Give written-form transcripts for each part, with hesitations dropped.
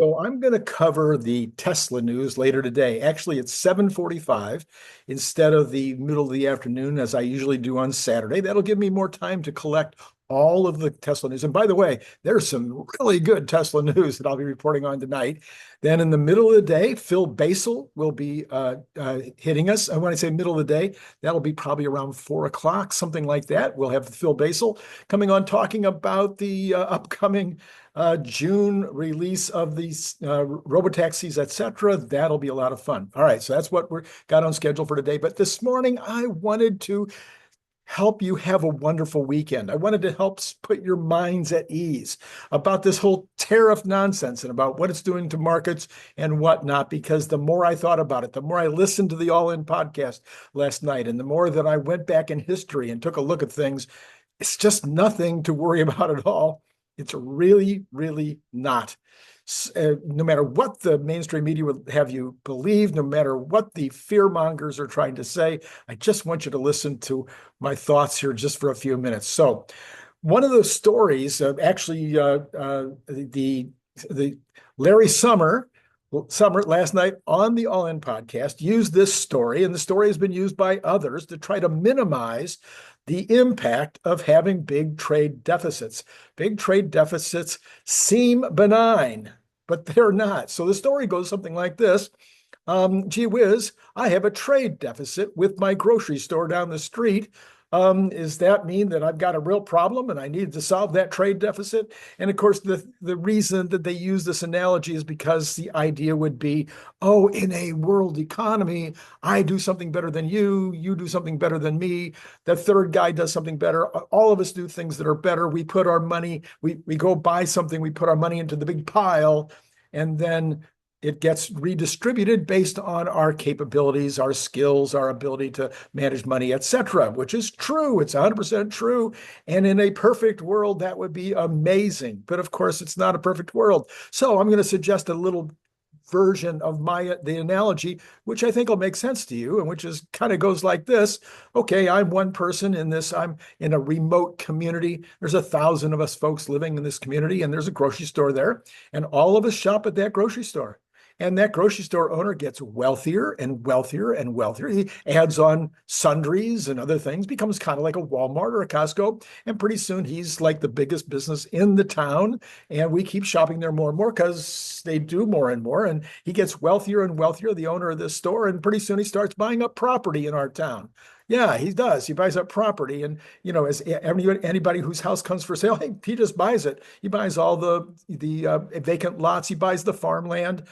So I'm going to cover the Tesla news later today. Actually, it's 7:45 instead of the middle of the afternoon as I usually do on Saturday. That'll give me more time to collect all of the Tesla news. And by the way, there's some really good Tesla news that I'll be reporting on tonight. Then in the middle of the day, Phil Beisel will be hitting us. And when I say middle of the day, that'll be probably around 4 o'clock, something like that. We'll have Phil Beisel coming on talking about the upcoming June release of these robotaxis, etc. That'll be a lot of fun. All right, so that's what we're got on schedule for today. But this morning, I wanted to help you have a wonderful weekend. I wanted to help put your minds at ease about this whole tariff nonsense and about what it's doing to markets and whatnot, because the more I thought about it, the more I listened to the All In podcast last night, and the more that I went back in history and took a look at things, it's just nothing to worry about at all. It's really, really not. No matter what the mainstream media would have you believe, no matter what the fear mongers are trying to say, I just want you to listen to my thoughts here just for a few minutes. So, one of those stories, the Larry Summer last night on the All In podcast used this story, and the story has been used by others to try to minimize the impact of having big trade deficits. Big trade deficits seem benign, but they're not. So the story goes something like this. Gee whiz, I have a trade deficit with my grocery store down the street. Does that mean that I've got a real problem and I need to solve that trade deficit? And of course, the reason that they use this analogy is because the idea would be, oh, in a world economy, I do something better than you do something better than me, the third guy does something better. All of us do things that are better. We put our money, we go buy something, we put our money into the big pile, and then it gets redistributed based on our capabilities, our skills, our ability to manage money, etc., which is true. It's 100% true. And in a perfect world, that would be amazing. But of course, it's not a perfect world. So I'm going to suggest a little version of the analogy, which I think will make sense to you, and which is kind of goes like this. Okay, I'm one person in this. I'm in a remote community. There's 1,000 of us folks living in this community, and there's a grocery store there, and all of us shop at that grocery store. And that grocery store owner gets wealthier and wealthier and wealthier. He adds on sundries and other things, becomes kind of like a Walmart or a Costco. And pretty soon he's like the biggest business in the town. And we keep shopping there more and more because they do more and more. And he gets wealthier and wealthier, the owner of this store. And pretty soon he starts buying up property in our town. Yeah, he does. He buys up property, and as anybody whose house comes for sale, hey, he just buys it. He buys all the vacant lots. He buys the farmland.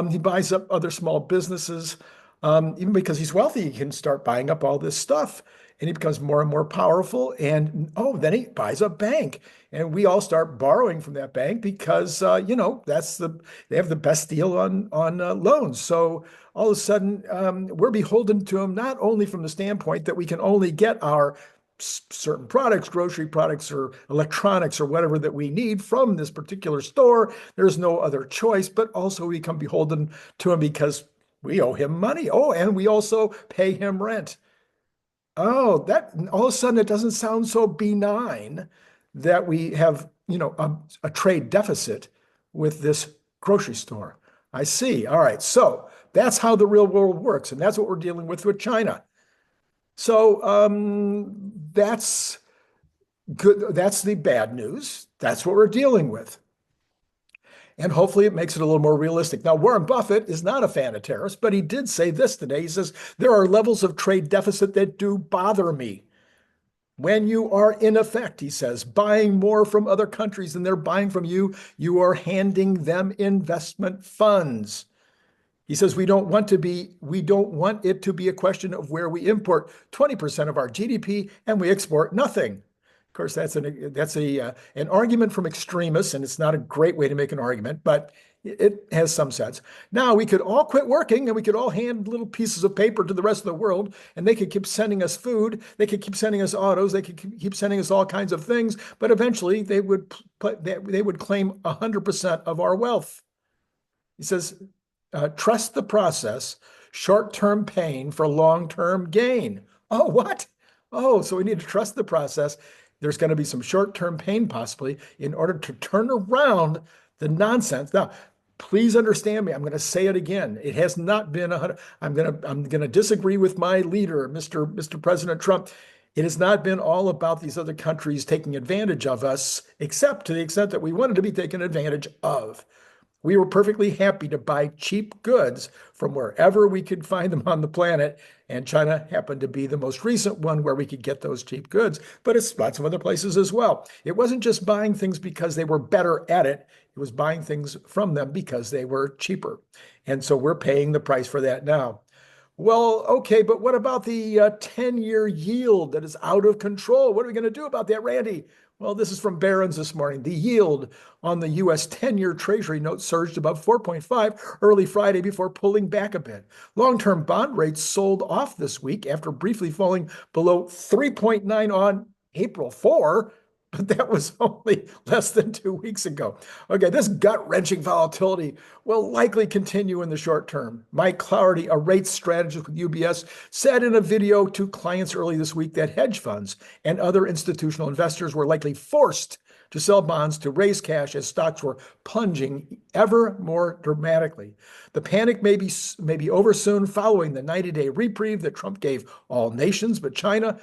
He buys up other small businesses. Even because he's wealthy, he can start buying up all this stuff, and he becomes more and more powerful. And then he buys a bank, and we all start borrowing from that bank because they have the best deal on loans. So all of a sudden, we're beholden to him not only from the standpoint that we can only get our certain products, grocery products or electronics or whatever that we need from this particular store. There's no other choice, but also we become beholden to him because we owe him money. Oh, and we also pay him rent. Oh, that all of a sudden it doesn't sound so benign that we have, a trade deficit with this grocery store. I see. All right. So that's how the real world works. And that's what we're dealing with China. So that's good. That's the bad news. That's what we're dealing with. And hopefully it makes it a little more realistic. Now, Warren Buffett is not a fan of tariffs, but he did say this today. He says, there are levels of trade deficit that do bother me. When you are, in effect, he says, buying more from other countries than they're buying from you, you are handing them investment funds. He says we don't want it to be a question of where we import 20% of our GDP and we export nothing. Of course, that's an argument from extremists, and it's not a great way to make an argument, but it has some sense. Now, we could all quit working and we could all hand little pieces of paper to the rest of the world, and they could keep sending us food, they could keep sending us autos, they could keep sending us all kinds of things, but eventually they would claim 100% of our wealth. He says, trust the process, short-term pain for long-term gain. Oh, what? Oh, so we need to trust the process. There's going to be some short-term pain possibly in order to turn around the nonsense. Now, Please understand me. I'm going to say it again. It has not been 100. I'm going to disagree with my leader, Mr. President Trump. It has not been all about these other countries taking advantage of us, except to the extent that we wanted to be taken advantage of. We were perfectly happy to buy cheap goods from wherever we could find them on the planet, and China happened to be the most recent one where we could get those cheap goods, but it's lots of other places as well. It wasn't just buying things because they were better at it. It was buying things from them because they were cheaper. And so we're paying the price for that now. Well, okay, but what about the 10-year yield that is out of control? What are we going to do about that, Randy? Well, this is from Barron's this morning. The yield on the U.S. 10-year Treasury note surged above 4.5 early Friday before pulling back a bit. Long-term bond rates sold off this week after briefly falling below 3.9 on April 4, but that was only less than 2 weeks ago. Okay, this gut-wrenching volatility will likely continue in the short term. Mike Clougherty, a rates strategist with UBS, said in a video to clients early this week that hedge funds and other institutional investors were likely forced to sell bonds to raise cash as stocks were plunging ever more dramatically. The panic may be over soon following the 90-day reprieve that Trump gave all nations but China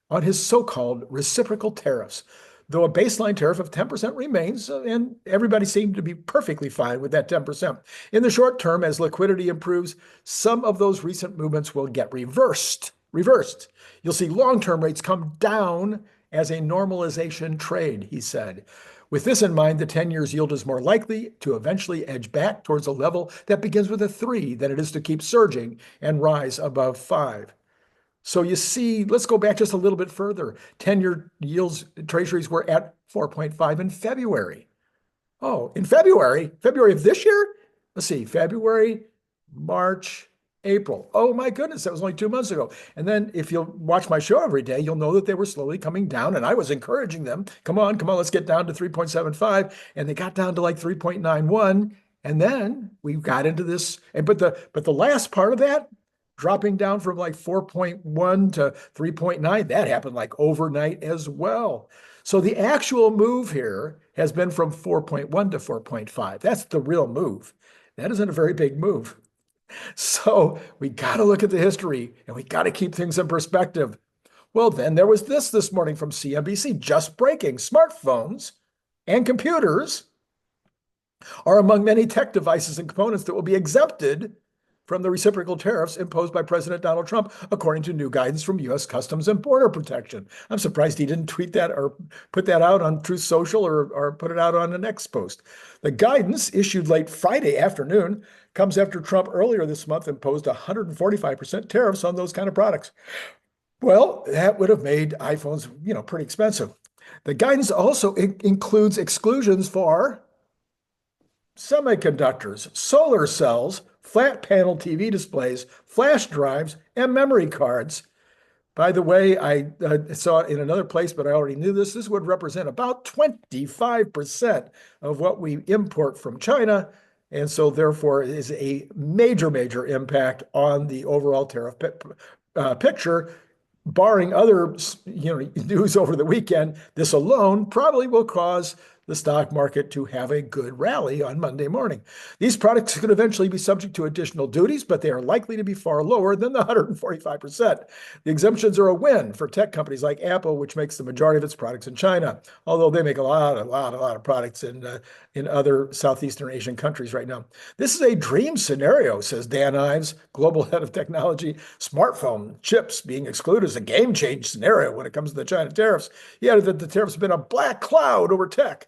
on his so-called reciprocal tariffs. Though a baseline tariff of 10% remains, and everybody seemed to be perfectly fine with that 10%. In the short term, as liquidity improves, some of those recent movements will get reversed. You'll see long-term rates come down as a normalization trade, he said. With this in mind, the 10 years yield is more likely to eventually edge back towards a level that begins with a 3 than it is to keep surging and rise above 5. So you see, let's go back just a little bit further. 10-year yields, treasuries were at 4.5 in February. Oh, in February of this year? Let's see, February, March, April. Oh my goodness, that was only 2 months ago. And then if you'll watch my show every day, you'll know that they were slowly coming down, and I was encouraging them. Come on, let's get down to 3.75. And they got down to like 3.91. And then we got into this, but the last part of that, dropping down from like 4.1 to 3.9, that happened like overnight as well. So the actual move here has been from 4.1 to 4.5. That's the real move. That isn't a very big move. So we got to look at the history and we got to keep things in perspective. Well, then there was this morning from CNBC, just breaking. Smartphones and computers are among many tech devices and components that will be exempted from the reciprocal tariffs imposed by President Donald Trump, according to new guidance from U.S. Customs and Border Protection. I'm surprised he didn't tweet that or put that out on Truth Social or put it out on an X post. The guidance, issued late Friday afternoon, comes after Trump earlier this month imposed 145% tariffs on those kind of products. Well, that would have made iPhones, pretty expensive. The guidance also includes exclusions for semiconductors, solar cells, flat panel TV displays, flash drives, and memory cards. By the way, I saw it in another place, but I already knew this. This would represent about 25% of what we import from China, and so therefore is a major impact on the overall tariff picture. Barring other news over the weekend, this alone probably will cause the stock market to have a good rally on Monday morning. These products could eventually be subject to additional duties, but they are likely to be far lower than the 145%. The exemptions are a win for tech companies like Apple, which makes the majority of its products in China, although they make a lot of products in other Southeastern Asian countries right now. This is a dream scenario, says Dan Ives, global head of technology. Smartphone chips being excluded is a game-change scenario when it comes to the China tariffs. He added that the tariffs have been a black cloud over tech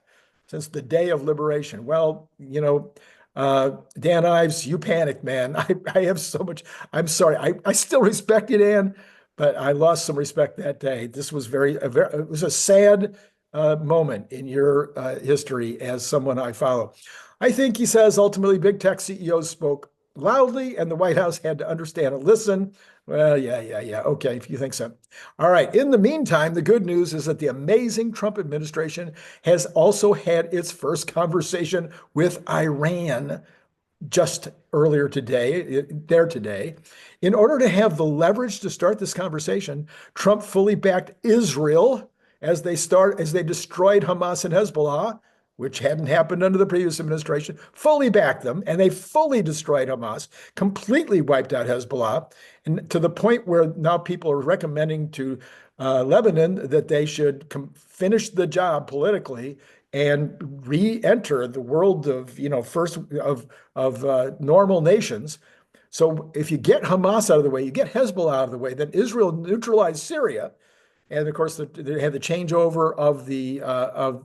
since the day of liberation. Well, Dan Ives, you panicked, man. I have so much. I'm sorry. I still respect you, Dan, but I lost some respect that day. This was it was a sad moment in your history as someone I follow. I think, he says, ultimately big tech CEOs spoke loudly and the White House had to understand and listen. Well, yeah. Okay, if you think so. All right. In the meantime, the good news is that the amazing Trump administration has also had its first conversation with Iran just earlier today. In order to have the leverage to start this conversation, Trump fully backed Israel as they destroyed Hamas and Hezbollah, which hadn't happened under the previous administration, fully backed them, and they fully destroyed Hamas, completely wiped out Hezbollah, and to the point where now people are recommending to Lebanon that they should finish the job politically and re-enter the world of, first of normal nations. So if you get Hamas out of the way, you get Hezbollah out of the way, then Israel neutralized Syria. And of course, they had the changeover of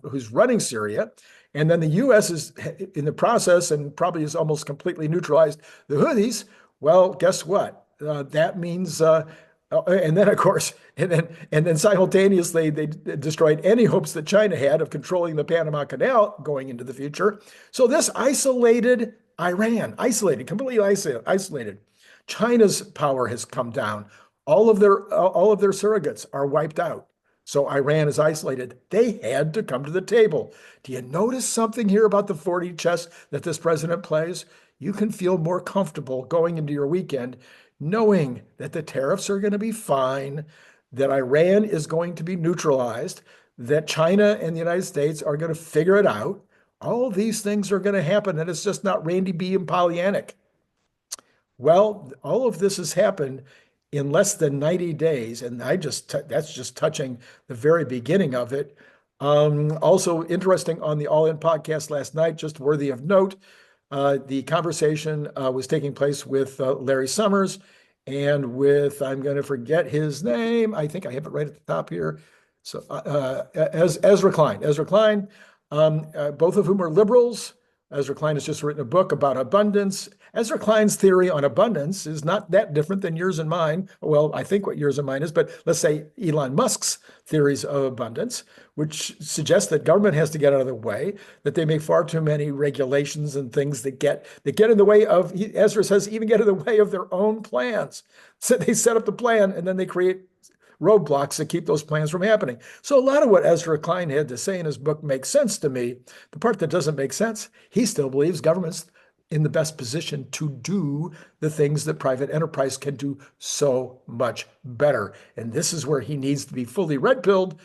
who's running Syria. And then the U.S. is in the process and probably has almost completely neutralized the Houthis. Well, guess what? That means, and then of course, and then simultaneously they destroyed any hopes that China had of controlling the Panama Canal going into the future. So this isolated Iran, completely isolated. China's power has come down. All of their surrogates are wiped out. So Iran is isolated. They had to come to the table. Do you notice something here about the 4D chess that this president plays? You can feel more comfortable going into your weekend knowing that the tariffs are going to be fine, that Iran is going to be neutralized, that China and the United States are going to figure it out. All these things are going to happen, and it's just not Randy B. and Pollyannic. Well, all of this has happened in less than 90 days, and that's just touching the very beginning of it. Also interesting on the All In podcast last night, just worthy of note, the conversation was taking place with Larry Summers and with, I'm going to forget his name. I think I have it right at the top here. So Ezra Klein, both of whom are liberals. Ezra Klein has just written a book about abundance. Ezra Klein's theory on abundance is not that different than yours and mine. Well, I think what yours and mine is, but let's say Elon Musk's theories of abundance, which suggests that government has to get out of the way, that they make far too many regulations and things that get in the way of, Ezra says, even get in the way of their own plans. So they set up the plan and then they create roadblocks that keep those plans from happening. So a lot of what Ezra Klein had to say in his book makes sense to me. The part that doesn't make sense, he still believes government's in the best position to do the things that private enterprise can do so much better. And this is where he needs to be fully red-pilled.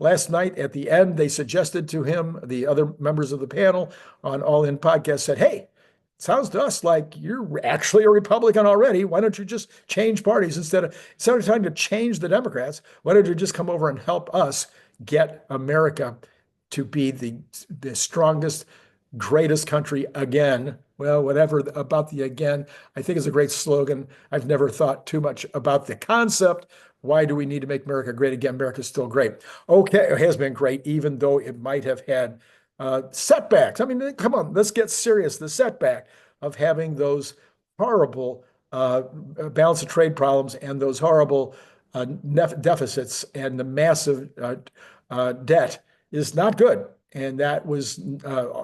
Last night at the end, they suggested to him, the other members of the panel on All In Podcast said, hey, sounds to us like you're actually a Republican already. Why don't you just change parties instead of trying to change the Democrats? Why don't you just come over and help us get America to be the strongest, greatest country again? Well, whatever about the again, I think is a great slogan. I've never thought too much about the concept. Why do we need to make America great again? America's still great. Okay, it has been great, even though it might have had setbacks. I mean, come on, let's get serious. The setback of having those horrible balance of trade problems and those horrible deficits and the massive debt is not good. And that was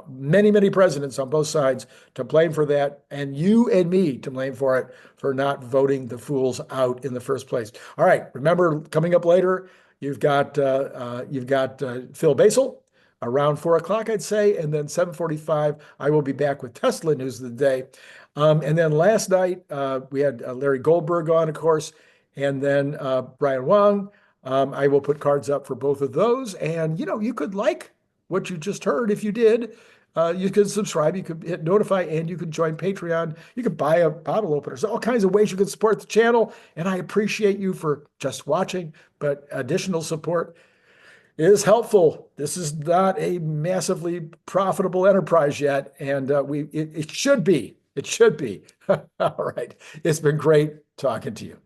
many, many presidents on both sides to blame for that, and you and me to blame for it for not voting the fools out in the first place. All right, remember, coming up later, you've got Phil Beisel around 4 o'clock, I'd say, and then 7:45, I will be back with Tesla news of the day. And then last night, we had Larry Goldberg on, of course, and then Brian Wong. I will put cards up for both of those, and you could like what you just heard. If you did, you could subscribe, you could hit notify, and you could join Patreon. You could buy a bottle opener. So all kinds of ways you can support the channel, and I appreciate you for just watching, but additional support is helpful. This is not a massively profitable enterprise yet, and it should be. It should be. All right. It's been great talking to you.